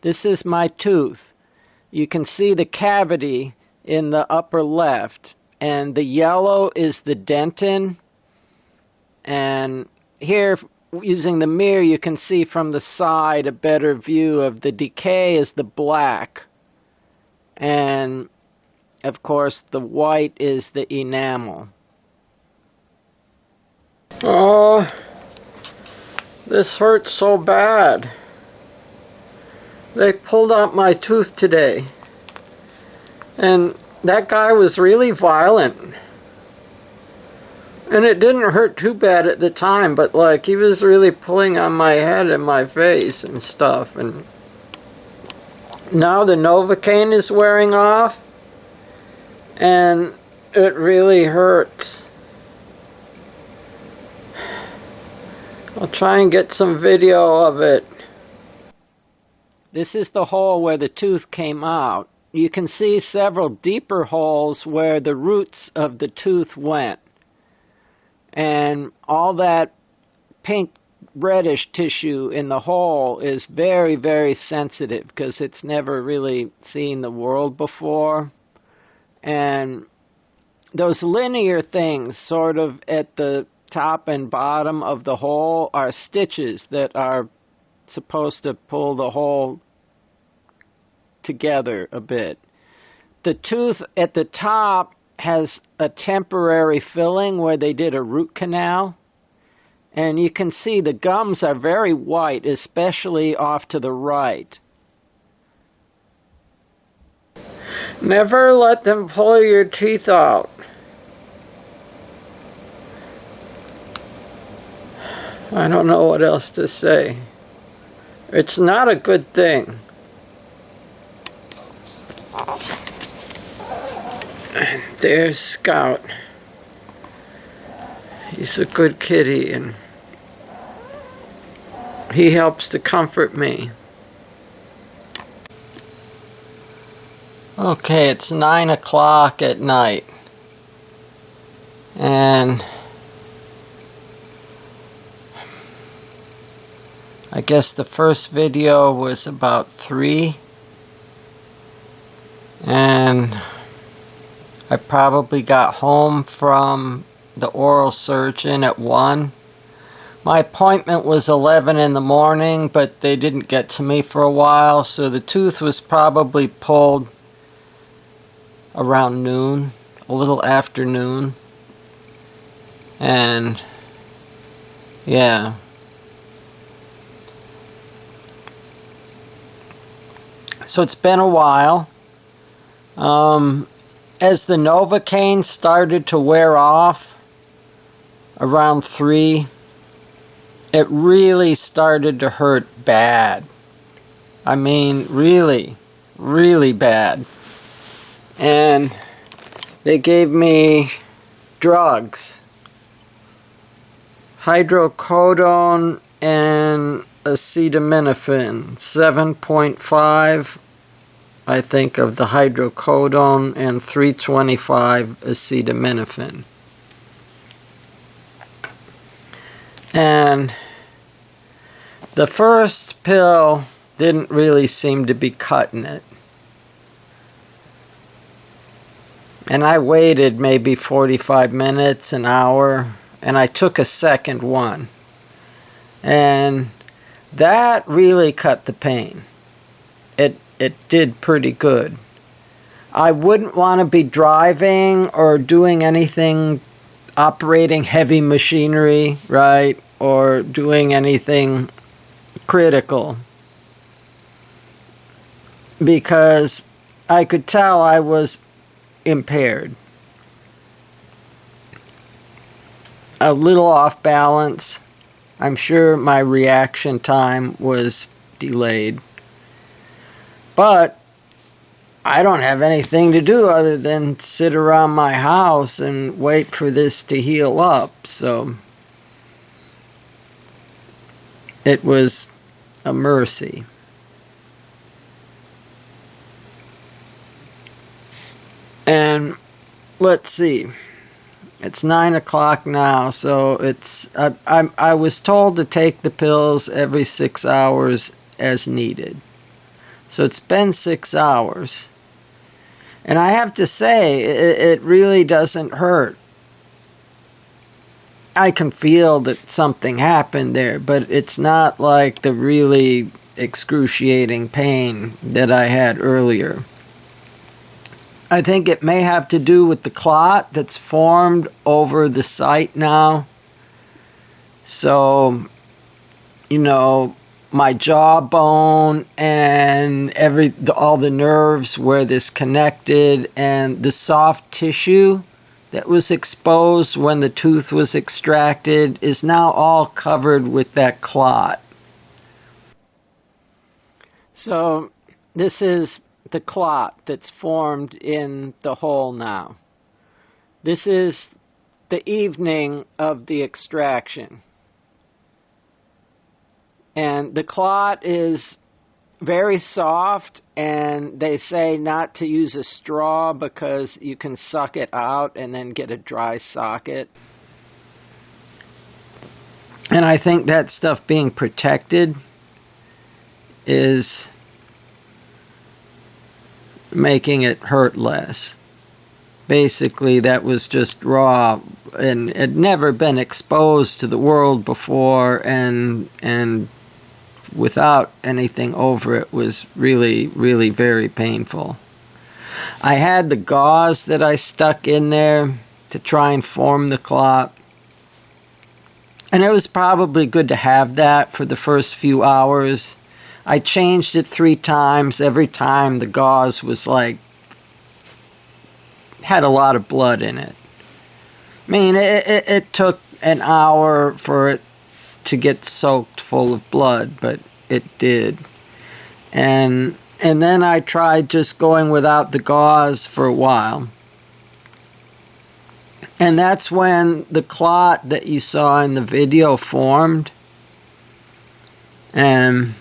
This is my tooth. You can see the cavity in the upper left, and the yellow is the dentin. And here, using the mirror, you can see from the side a better view of the decay is the black. And, of course, the white is the enamel. Oh, this hurts so bad. They pulled out my tooth today. And that guy was really violent. And it didn't hurt too bad at the time, but like he was really pulling on my head and my face and stuff. And now the Novocaine is wearing off, and it really hurts. I'll try and get some video of it. This is the hole where the tooth came out. You can see several deeper holes where the roots of the tooth went. And all that pink reddish tissue in the hole is very, very sensitive because it's never really seen the world before. And those linear things sort of at the top and bottom of the hole are stitches that are supposed to pull the hole together a bit. The tooth at the top has a temporary filling where they did a root canal, and you can see the gums are very white, especially off to the right. Never let them pull your teeth out. I don't know what else to say. It's not a good thing. There's Scout. He's a good kitty, and he helps to comfort me. Okay, it's 9 o'clock at night, and I guess the first video was about 3, and I probably got home from the oral surgeon at 1. My appointment was 11 in the morning, but they didn't get to me for a while, so the tooth was probably pulled around noon, a little after noon. And yeah. So it's been a while. As the Novocaine started to wear off around 3, it really started to hurt bad. I mean, really, really bad. And they gave me drugs. Hydrocodone and acetaminophen, 7.5 I think of the hydrocodone and 325 acetaminophen. And the first pill didn't really seem to be cutting it. And I waited maybe 45 minutes, an hour, and I took a second one. And that really cut the pain. It did pretty good. I wouldn't want to be driving or doing anything, operating heavy machinery, right? Or doing anything critical. Because I could tell I was impaired. A little off balance. I'm sure my reaction time was delayed. But I don't have anything to do other than sit around my house and wait for this to heal up. So it was a mercy. And let's see. It's 9 o'clock now, so I was told to take the pills every 6 hours as needed. So it's been 6 hours. And I have to say, it really doesn't hurt. I can feel that something happened there, but it's not like the really excruciating pain that I had earlier. I think it may have to do with the clot that's formed over the site now. So, you know, my jawbone and all the nerves where this connected, and the soft tissue that was exposed when the tooth was extracted is now all covered with that clot. So this is the clot that's formed in the hole now. This is the evening of the extraction. And the clot is very soft, and they say not to use a straw because you can suck it out and then get a dry socket. And I think that stuff being protected is making it hurt less. Basically, that was just raw and had never been exposed to the world before, and without anything over it was really, really very painful. I had the gauze that I stuck in there to try and form the clot. And it was probably good to have that for the first few hours. I changed it 3 times. Every time the gauze was had a lot of blood in it. I mean, it took an hour for it to get soaked full of blood, but it did. And then I tried just going without the gauze for a while. And that's when the clot that you saw in the video formed. And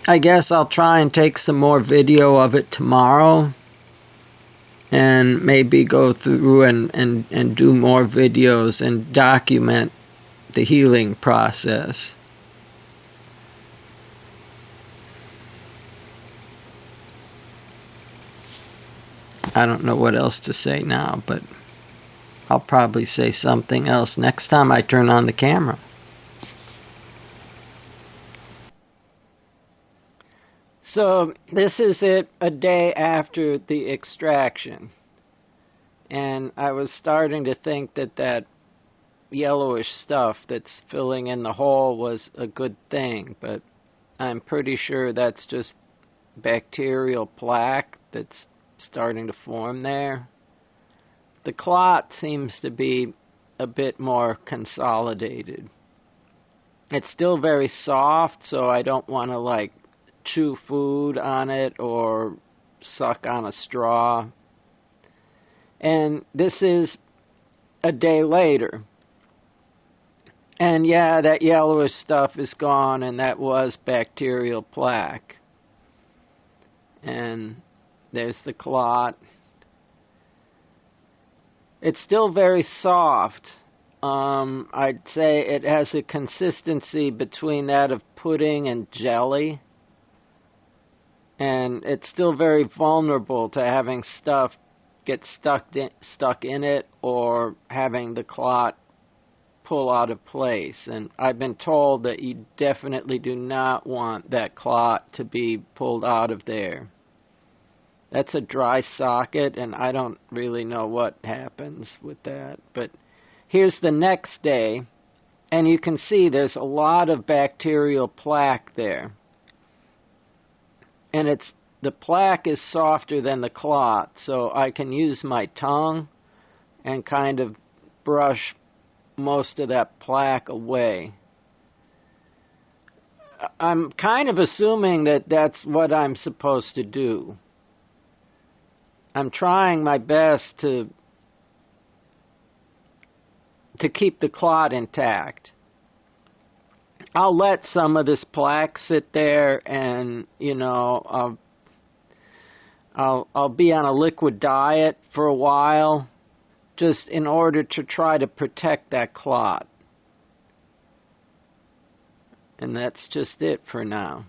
I guess I'll try and take some more video of it tomorrow, and maybe go through and do more videos and document the healing process. I don't know what else to say now, but I'll probably say something else next time I turn on the camera. So this is it a day after the extraction. And I was starting to think that that yellowish stuff that's filling in the hole was a good thing, but I'm pretty sure that's just bacterial plaque that's starting to form there. The clot seems to be a bit more consolidated. It's still very soft, so I don't want to chew food on it or suck on a straw. And this is a day later. And yeah, that yellowish stuff is gone, and that was bacterial plaque. And there's the clot. It's still very soft. I'd say it has a consistency between that of pudding and jelly. And it's still very vulnerable to having stuff get stuck in it, or having the clot pull out of place. And I've been told that you definitely do not want that clot to be pulled out of there. That's a dry socket, and I don't really know what happens with that. But here's the next day, and you can see there's a lot of bacterial plaque there. And the plaque is softer than the clot, so I can use my tongue and kind of brush most of that plaque away. I'm kind of assuming that that's what I'm supposed to do. I'm trying my best to keep the clot intact. I'll let some of this plaque sit there, and I'll be on a liquid diet for a while, just in order to try to protect that clot. And that's just it for now.